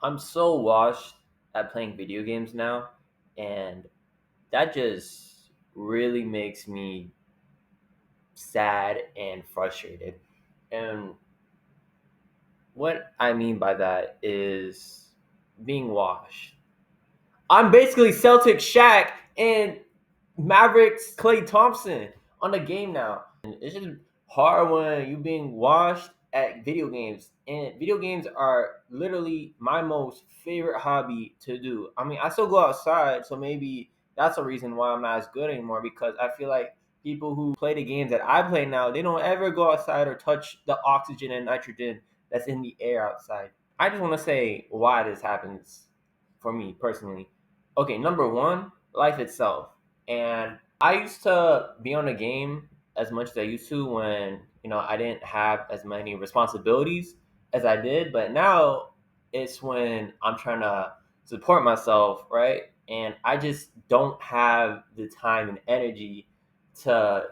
I'm so washed at playing video games now, and that just really makes me sad and frustrated. And what I mean by that is being washed. I'm basically Celtic Shaq and Mavericks Clay Thompson on the game now. And it's just hard when you being washed at video games. And video games are literally my most favorite hobby to do. I mean, I still go outside, so maybe that's a reason why I'm not as good anymore because I feel like people who play the games that I play now, they don't ever go outside or touch the oxygen and nitrogen that's in the air outside. I just want to say why this happens for me personally. Okay, number one, life itself. And I used to be on the game as much as I used to when, I didn't have as many responsibilities as I did. But now it's when I'm trying to support myself, right? And I just don't have the time and energy to,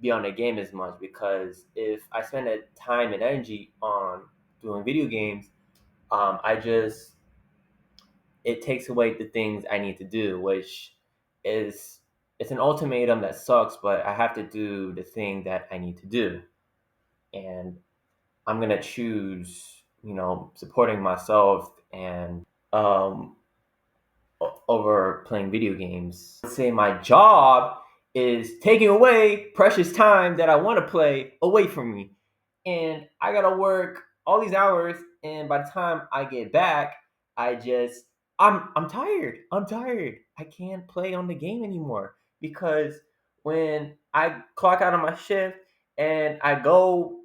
be on the game as much because if I spend that time and energy on doing video games, I just it takes away the things I need to do, which is it's an ultimatum that sucks, but I have to do the thing that I need to do. And I'm gonna choose, supporting myself and um over playing video games. Let's say my job is taking away precious time that I want to play away from me. And I gotta work all these hours, and by the time I get back, I just I'm tired. I'm tired. I can't play on the game anymore because when I clock out of my shift and I go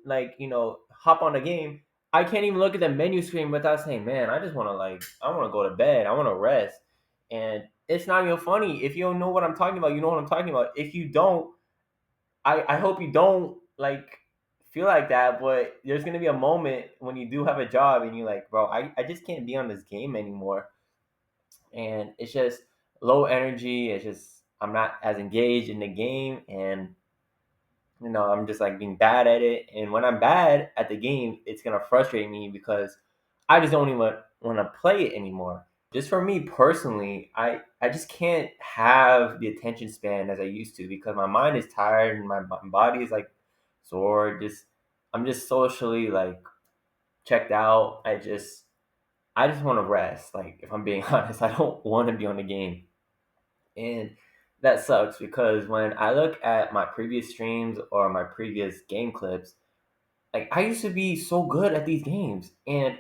hop on the game, I can't even look at the menu screen without saying, "Man, I just want to I want to go to bed. I want to rest." And it's not even funny. If you don't know what I'm talking about, you know what I'm talking about. If you don't, I hope you don't feel like that, but there's gonna be a moment when you do have a job and you're like, bro, I just can't be on this game anymore. And it's just low energy. It's just I'm not as engaged in the game and I'm just being bad at it. And when I'm bad at the game, it's gonna frustrate me because I just don't even want to play it anymore. Just for me personally, I just can't have the attention span as I used to because my mind is tired and my body is sore. Just I'm just socially checked out. I just want to rest. Like if I'm being honest, I don't want to be on the game. And that sucks because when I look at my previous streams or my previous game clips, I used to be so good at these games. And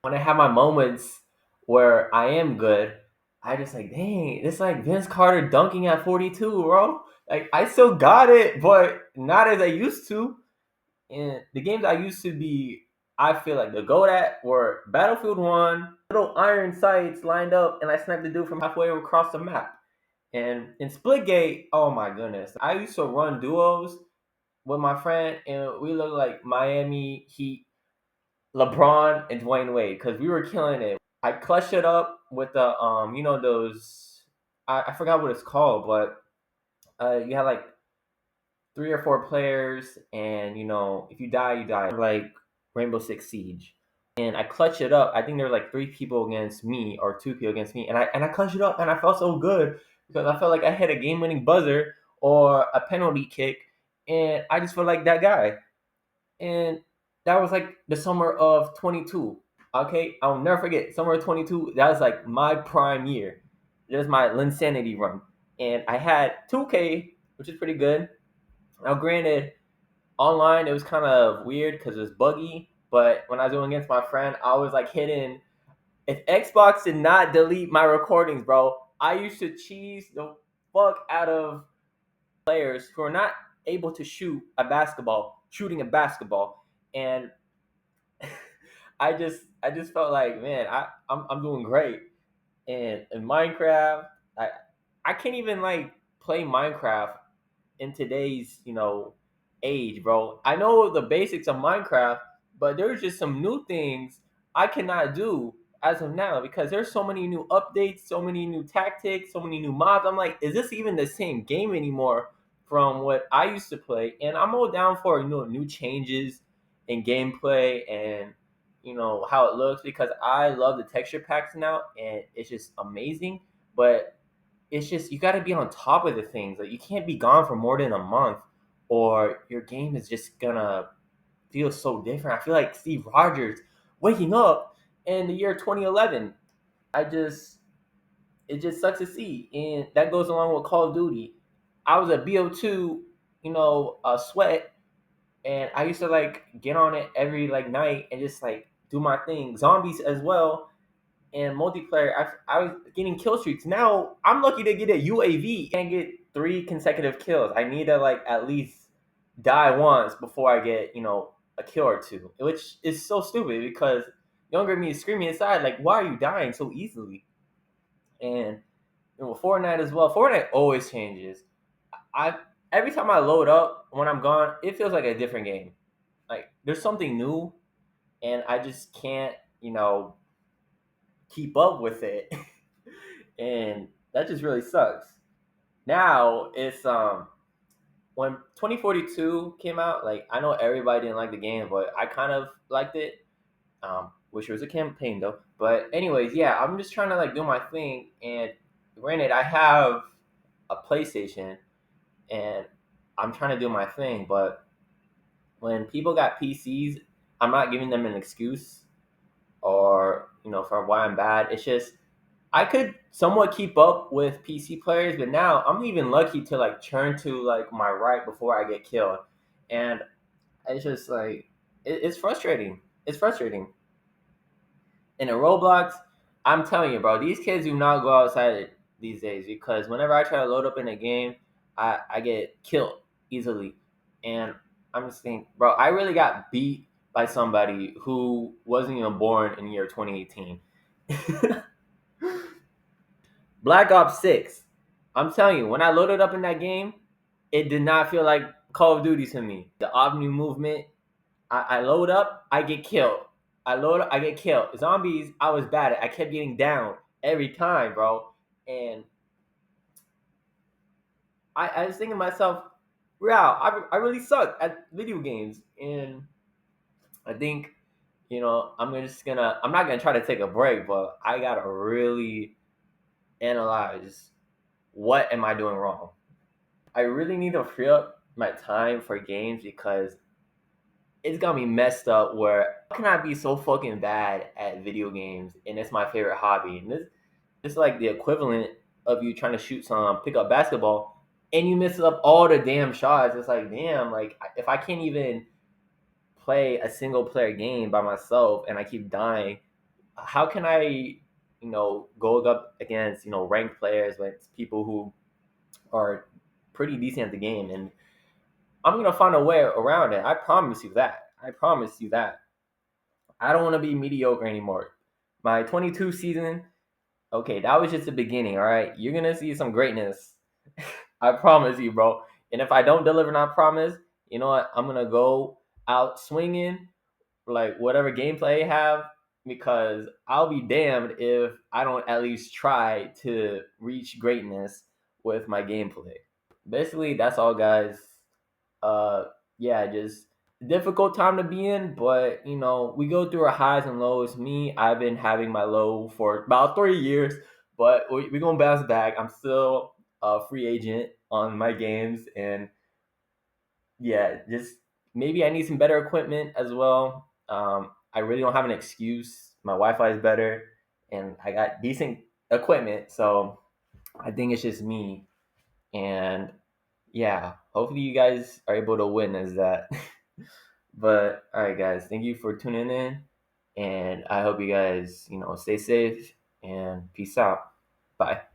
when I have my moments where I am good, I just dang, it's like Vince Carter dunking at 42, bro. Like I still got it, but not as I used to. And the games I used to be, I feel like the go at were Battlefield 1, little iron sights lined up, and I sniped the dude from halfway across the map. And in Splitgate, oh my goodness, I used to run duos with my friend, and we looked like Miami Heat, LeBron and Dwayne Wade because we were killing it. I clutched it up with the those I forgot what it's called, but you had three or four players, and if you die, you die. Like Rainbow Six Siege, and I clutched it up. I think there were three people against me or two people against me, and I clutched it up, and I felt so good because I felt like I hit a game-winning buzzer or a penalty kick, and I just felt like that guy. And that was the summer of 22. Okay, I'll never forget summer of 22. That was my prime year. It was my Linsanity run, and I had 2K, which is pretty good. Now, granted, online it was kind of weird because it was buggy. But when I was doing against my friend, I was hitting. If Xbox did not delete my recordings, bro, I used to cheese the fuck out of players who are not able to shooting a basketball, and I just felt like, man, I'm doing great. And in Minecraft, I can't even play Minecraft in today's age, bro. I know the basics of Minecraft, but there's just some new things I cannot do as of now because there's so many new updates, so many new tactics, so many new mobs. I'm like, is this even the same game anymore from what I used to play? And I'm all down for new changes in gameplay and how it looks because I love the texture packs now and it's just amazing. But it's just you got to be on top of the things. Like you can't be gone for more than a month, or your game is just gonna feel so different. I feel like Steve Rogers waking up in the year 2011. I just it just sucks to see, and that goes along with Call of Duty. I was a BO2, sweat, and I used to like get on it every like night and just like do my thing. Zombies as well, and multiplayer. I was getting kill streaks. Now I'm lucky to get a UAV and get 3 consecutive kills. I need to like at least die once before I get a kill or two, which is so stupid because younger me is screaming inside like, "Why are you dying so easily?" And Fortnite as well. Fortnite always changes. I Every time I load up when I'm gone, it feels like a different game. Like there's something new, and I just can't, keep up with it, and that just really sucks. Now it's when 2042 came out. Like I know everybody didn't like the game, but I kind of liked it. Wish it was a campaign though. But anyways, yeah, I'm just trying to like do my thing. And granted, I have a PlayStation, and I'm trying to do my thing. But when people got PCs, I'm not giving them an excuse or for why I'm bad. It's just I could somewhat keep up with PC players, but now I'm even lucky to like turn to like my right before I get killed, and it's just like it's frustrating. It's frustrating. In a Roblox, I'm telling you, bro, these kids do not go outside these days because whenever I try to load up in a game, I get killed easily, and I'm just thinking, bro, I really got beat by somebody who wasn't even born in the year 2018. Black Ops 6. I'm telling you, when I loaded up in that game, it did not feel like Call of Duty to me. The Omni movement, I load up, I get killed. I load up, I get killed. Zombies, I was bad at. I kept getting down every time, bro. And I was thinking to myself, wow, I really suck at video games. And I think, I'm not gonna try to take a break, but I gotta really analyze what am I doing wrong. I really need to free up my time for games because it's got me messed up where how can I be so fucking bad at video games and it's my favorite hobby? And this is like the equivalent of you trying to shoot some pick up basketball and you miss up all the damn shots. It's like, damn, like if I can't even play a single player game by myself and I keep dying, how can I, go up against, ranked players with people who are pretty decent at the game? And I'm gonna find a way around it. I promise you that. I promise you that. I don't want to be mediocre anymore. My 22 season, okay, that was just the beginning. All right, you're gonna see some greatness. I promise you, bro. And if I don't deliver on that promise, you know what? I'm gonna go out swinging, like whatever gameplay I have, because I'll be damned if I don't at least try to reach greatness with my gameplay. Basically, that's all, guys. uh yeah, just difficult time to be in, but we go through our highs and lows. I've been having my low for about 3 years, but we're gonna bounce back. I'm still a free agent on my games, and yeah, just maybe I need some better equipment as well. I really don't have an excuse. My Wi-Fi is better and I got decent equipment, so I think it's just me. And yeah, hopefully you guys are able to witness that. But all right, guys, thank you for tuning in, and I hope you guys, stay safe and peace out. Bye.